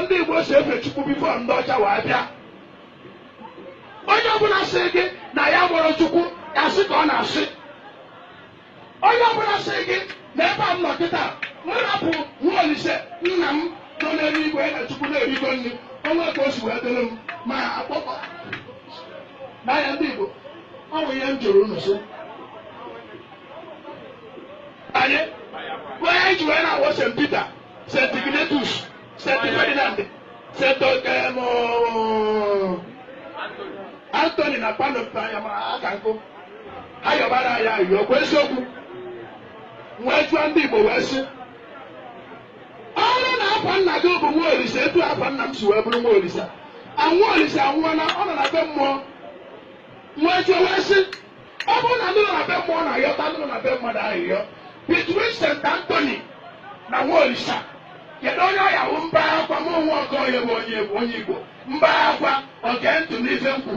ndị Igbo si efe Chukwu bifo ndị ọcha wee bịa. Onye ọbụla sị gị na ya mụrụ Chukwu ya sị ka ọ na-asị. Onye ọbụla sị gị na ebe a m nọ kịta m rapụ nwa Olise nna m nọ n'eluigwe na Chukwu na-erigo nri onwe ka o si wee dịrị m ma akpọkọ n'anya ndị Igbo ọ bụ ihe m jụrụ unu sị anyị onye ji wee na-awụ St. Peter, St. Ignatius, St. Ferdinand, St. Anthony na Panopta anya ma aka nkụ ha yọbara ya ayọ kwa eziokwu wee jụọ ndị Igbo wee sị ọrụ na afa nna gị bụ nwa Olise etu afa nna m si wee bụrụ nwa Olise anwa Olise anwụọla ọ nọ na be mmụọ wee jụọ wee sị ọ bụrụ na ndị nọ na be mmụọ na-ayọta ndị nọ na be mmadụ ayịyọ between St. Anthony na nwa Olise kedu onye ọya wụ mba akwa m onwe ọkọ onye bụ onye Igbo mba akwa oge ntụ n'ife mkpu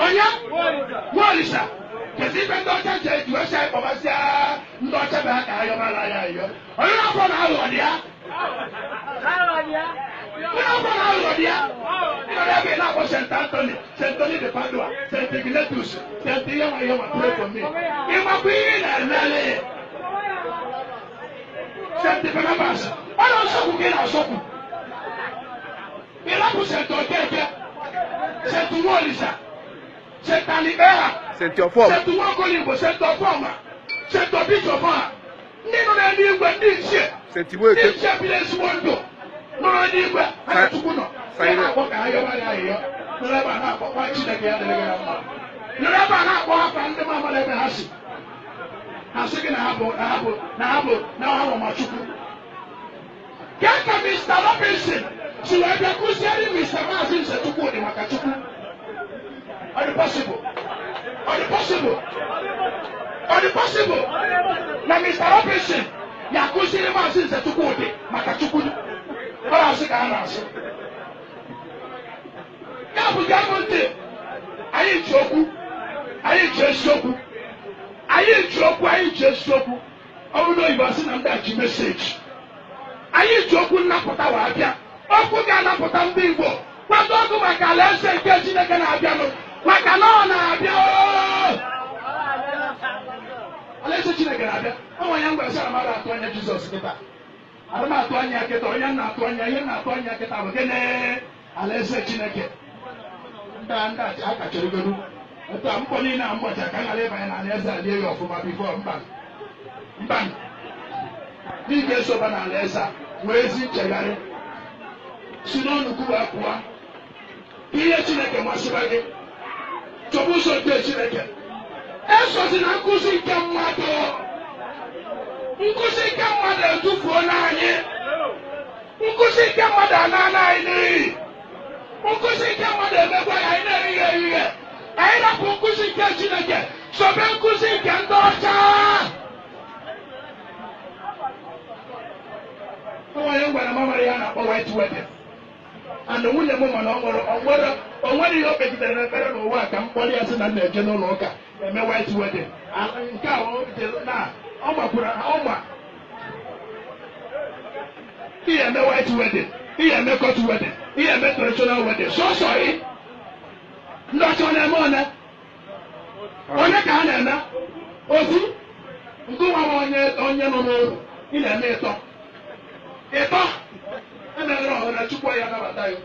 onye nwa Olise kezi ife ndị ọcha ji eji oche kpọbasịa ndị ọcha bụ ha ka ha yọbara ya ayọ onye afọ na-aghọ dị ya onye afọ na-aghọ dị ya ịnọrọ ebe ị na-akpọ St. Anthony, St. Anthony de Padua, St. Ignatius, St. ihe ma pray for me ịmakwa ihe ị na-emele St. Barnabas ọ na-asọkwu gị na-asọkwu ịrapụ St. Okeke, St. Nwa Olise, St. Alibera, St. Nwaokolo, St. Ọfọma, St. Obichọfọha ndị nọ n'eluigwe ndị ichie ndị ichie biri ezigbo ndụ nọrọ n'igwe ha Chukwu nọ na-akpọ ka ha yọba ya ayịyọ nọrọ ebe a na-akpọkwa Chineke ya dịrị ya mma nọrọ ebe a na-akpọ ha ka ndị mamara ebe ha si ha sị gị na ha bụ ma Chukwu ka ka Mr. Robinson si wee bịa kụziere Mr. Maazị Nze Chukwudị maka Chukwu ọ dị possible na Mr. Robinson ya kụziere Maazị Nze Chukwudị maka Chukwu ọ na-asị ka ha na-asị ya bụ gị abụ ntị anyị ji okwu anyị ji eziokwu ọ bụrụ na oyibo asị na ndị a ji meseji anyị ji okwu nnapụta wee bịa okwu ga-anapụta ndị Igbo kwado ọgụ maka alaeze nke Chineke na-abịanụ maka na ọ na-abịa alaeze Chineke na-abịa ọ nwere ya mgbe asara mmadụ atụ anya Jizọs kịta ana m atụ anya kịta onye na-atụ anya ihe na-atụ anya kịta bụ gịnị alaeze Chineke ndị a kacharigodu etu a mkpọ niile a mgbacha ka a ghara ịbanye na alaeze a lie ya ọfụma bifo mba ndị ga-esoba na alaeze a nwee ezi nchegharị si n'ọnụkwu wee pụọ ihe Chineke masịba gị chọba ụzọ nke Chineke esozi na nkụzi nke mmadụ edufuo n'anyị nkụzi nke mmadụ anana anyị n'iyi nkụzi nke mmadụ emekwa ya anyị na-erighị erighị anyị rapụ nkụzi nke Chineke sobe nkụzi nke ndị ọcha onye gwara mama ya na-akpọ white wedding and nwunye m mana o nwere ihe o kpegidere n'ekpere n'ụwa ka m kpọrọ ya sị na na-eje n'ụlọ ụka eme white wedding nke a na ọ gbakwuru ọgba ihe eme white wedding ihe eme court wedding ihe eme traditional wedding sọsọ ị ndị ọcha na-eme onye ka ha na-eme ofu nke nwa onye nọ n'ụlọ ị na-eme ịtọ emeghere ọhụrụ na Chukwu ya nabata ya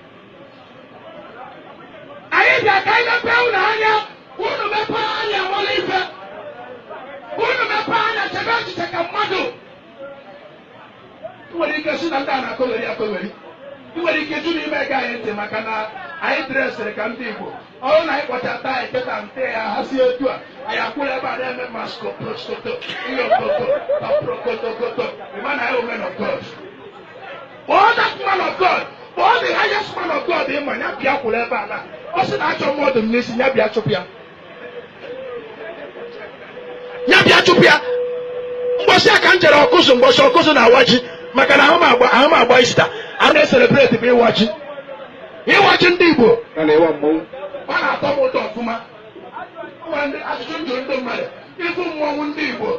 anyị bịa ka anyị mepee unu anya unu mepee anya nwere ife unu mepee anya chebe echiche ka mmadụ nwere ike si na ndị a na-akọgheri akọgheri ị nwere ike jụ n'ime ego anyị ntị maka na anyị dresịrị ka ndị Igbo ọrụ na anyị kpọchata anyị kịta nte ya ha si etu a anyị akwụrụ ebe a na-eme maskoproskoto ihe okoto ọprokotokoto ịma na anyị women of God all that man of God all the highest man of God ịma ya bịa kwụrụ ebe a na ọ sị na achọ mmadụ m n'isi ya bịa chụpụ ya mgbọsị aka m jere ọkụzụ mgbọsị ọkụzụ na awaji maka na ahụ m agba Ista a na-eselebreti bụ ịwachi ndị Igbo ọ na-atọ m ụtọ ọfụma ajụjụ njụ ndị mmadụ ịfụ mmọnwụ ndị Igbo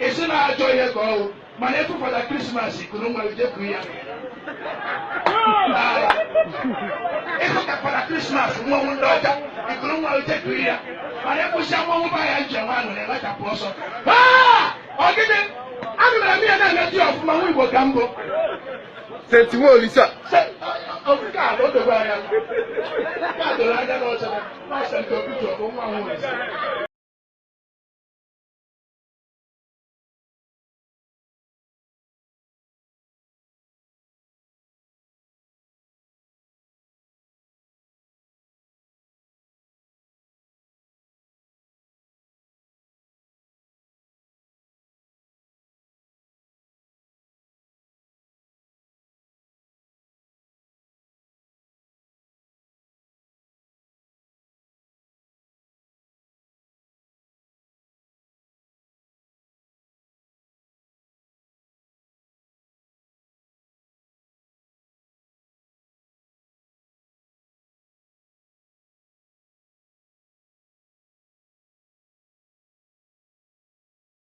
esi na ajọ ihe ka ọwụ mana efu for the Christmas ikunu nwa uje ku ya efu ka for the Christmas nwa ndo ọcha ikunu nwa uje ku ya mana efu sha nwa nwa ya nje nwa no na lata po so ogide ami na mi na na ti ofuma nwa Igbo ka mbo Sentiwo Olisa Africa lo do gba ya ka do la ja lo se na sento picture ko nwa nwa